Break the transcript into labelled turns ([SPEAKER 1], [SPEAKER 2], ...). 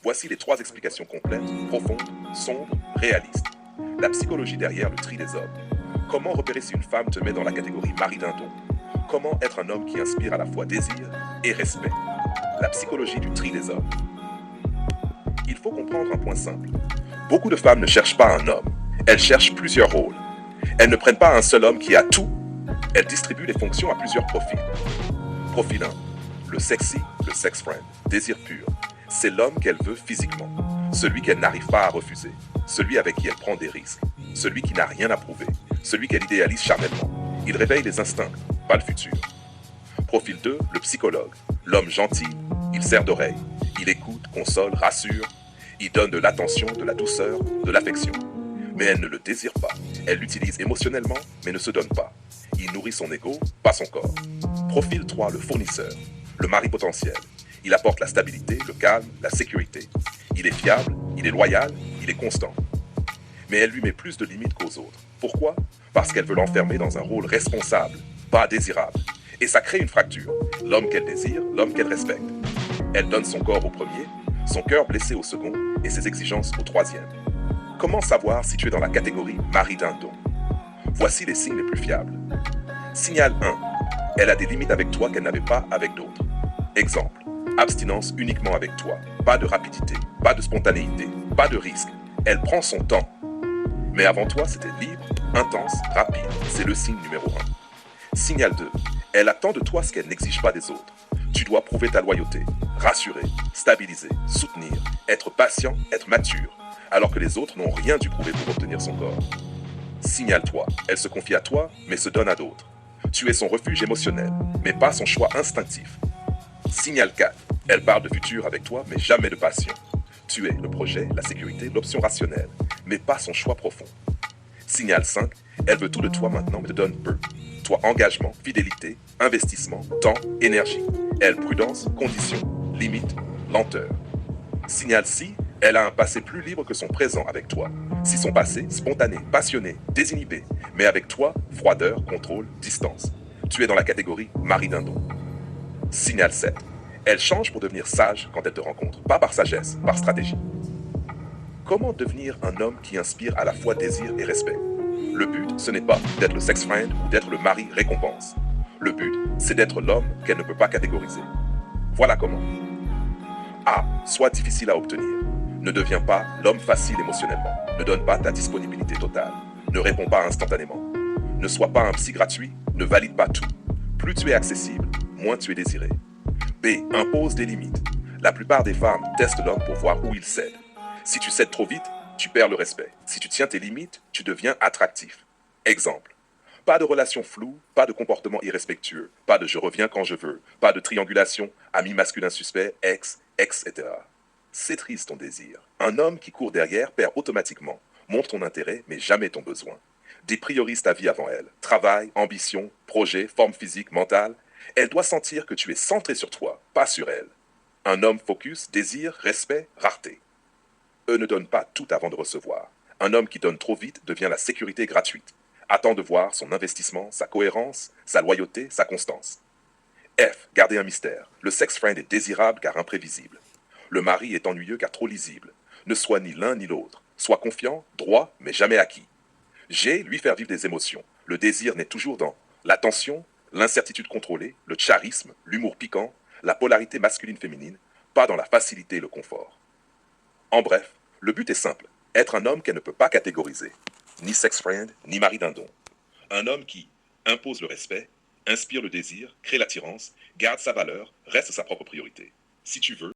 [SPEAKER 1] Voici les 3 explications complètes, profondes, sombres, réalistes. La psychologie derrière le tri des hommes. Comment repérer si une femme te met dans la catégorie mari d'un don? Comment être un homme qui inspire à la fois désir et respect? La psychologie du tri des hommes. Il faut comprendre un point simple. Beaucoup de femmes ne cherchent pas un homme, elles cherchent plusieurs rôles. Elles ne prennent pas un seul homme qui a tout, elles distribuent les fonctions à plusieurs profils. Profil 1, le sexy, le sex friend, désir pur. C'est l'homme qu'elle veut physiquement, celui qu'elle n'arrive pas à refuser, celui avec qui elle prend des risques, celui qui n'a rien à prouver, celui qu'elle idéalise charnellement. Il réveille les instincts, pas le futur. Profil 2, le psychologue, l'homme gentil, il sert d'oreille, il écoute, console, rassure, il donne de l'attention, de la douceur, de l'affection. Mais elle ne le désire pas, elle l'utilise émotionnellement, mais ne se donne pas. Il nourrit son ego, pas son corps. Profil 3, le fournisseur, le mari potentiel. Il apporte la stabilité, le calme, la sécurité. Il est fiable, il est loyal, il est constant. Mais elle lui met plus de limites qu'aux autres. Pourquoi? Parce qu'elle veut l'enfermer dans un rôle responsable, pas désirable. Et ça crée une fracture. L'homme qu'elle désire, l'homme qu'elle respecte. Elle donne son corps au premier, son cœur blessé au second et ses exigences au troisième. Comment savoir si tu es dans la catégorie mari d'un don? Voici les signes les plus fiables. Signal 1. Elle a des limites avec toi qu'elle n'avait pas avec d'autres. Exemple. Abstinence uniquement avec toi. Pas de rapidité, pas de spontanéité, pas de risque. Elle prend son temps. Mais avant toi, c'était libre, intense, rapide. C'est le signe numéro 1. Signal 2. Elle attend de toi ce qu'elle n'exige pas des autres. Tu dois prouver ta loyauté, rassurer, stabiliser, soutenir, être patient, être mature, alors que les autres n'ont rien dû prouver pour obtenir son corps. Signal 3. Elle se confie à toi, mais se donne à d'autres. Tu es son refuge émotionnel, mais pas son choix instinctif. Signal 4. Elle parle de futur avec toi, mais jamais de passion. Tu es le projet, la sécurité, l'option rationnelle, mais pas son choix profond. Signal 5. Elle veut tout de toi maintenant, mais te donne peu. Toi, engagement, fidélité, investissement, temps, énergie. Elle, prudence, conditions, limite, lenteur. Signal 6. Elle a un passé plus libre que son présent avec toi. Si son passé, spontané, passionné, désinhibé, mais avec toi, froideur, contrôle, distance. Tu es dans la catégorie mari d'un don. Signal 7. Elle change pour devenir sage quand elle te rencontre, pas par sagesse, par stratégie. Comment devenir un homme qui inspire à la fois désir et respect? Le but, ce n'est pas d'être le sex friend ou d'être le mari récompense. Le but, c'est d'être l'homme qu'elle ne peut pas catégoriser. Voilà comment. A. Sois difficile à obtenir. Ne deviens pas l'homme facile émotionnellement. Ne donne pas ta disponibilité totale. Ne réponds pas instantanément. Ne sois pas un psy gratuit. Ne valide pas tout. Plus tu es accessible, moins tu es désiré. B. Impose des limites. La plupart des femmes testent l'homme pour voir où il cède. Si tu cèdes trop vite, tu perds le respect. Si tu tiens tes limites, tu deviens attractif. Exemple. Pas de relations floues, pas de comportement irrespectueux, pas de je reviens quand je veux, pas de triangulation, ami masculin suspect, ex, etc. C'est triste ton désir. Un homme qui court derrière perd automatiquement, montre ton intérêt mais jamais ton besoin. Dépriorise ta vie avant elle. Travail, ambition, projet, forme physique, mentale. Elle doit sentir que tu es centré sur toi, pas sur elle. Un homme focus, désir, respect, rareté. Eux ne donnent pas tout avant de recevoir. Un homme qui donne trop vite devient la sécurité gratuite. Attend de voir son investissement, sa cohérence, sa loyauté, sa constance. F. Garder un mystère. Le sex friend est désirable car imprévisible. Le mari est ennuyeux car trop lisible. Ne sois ni l'un ni l'autre. Sois confiant, droit, mais jamais acquis. G. Lui faire vivre des émotions. Le désir naît toujours dans l'attention, l'incertitude contrôlée, le charisme, l'humour piquant, la polarité masculine-féminine, pas dans la facilité et le confort. En bref, le but est simple. Être un homme qu'elle ne peut pas catégoriser. Ni sex friend, ni mari d'un don. Un homme qui impose le respect, inspire le désir, crée l'attirance, garde sa valeur, reste sa propre priorité. Si tu veux,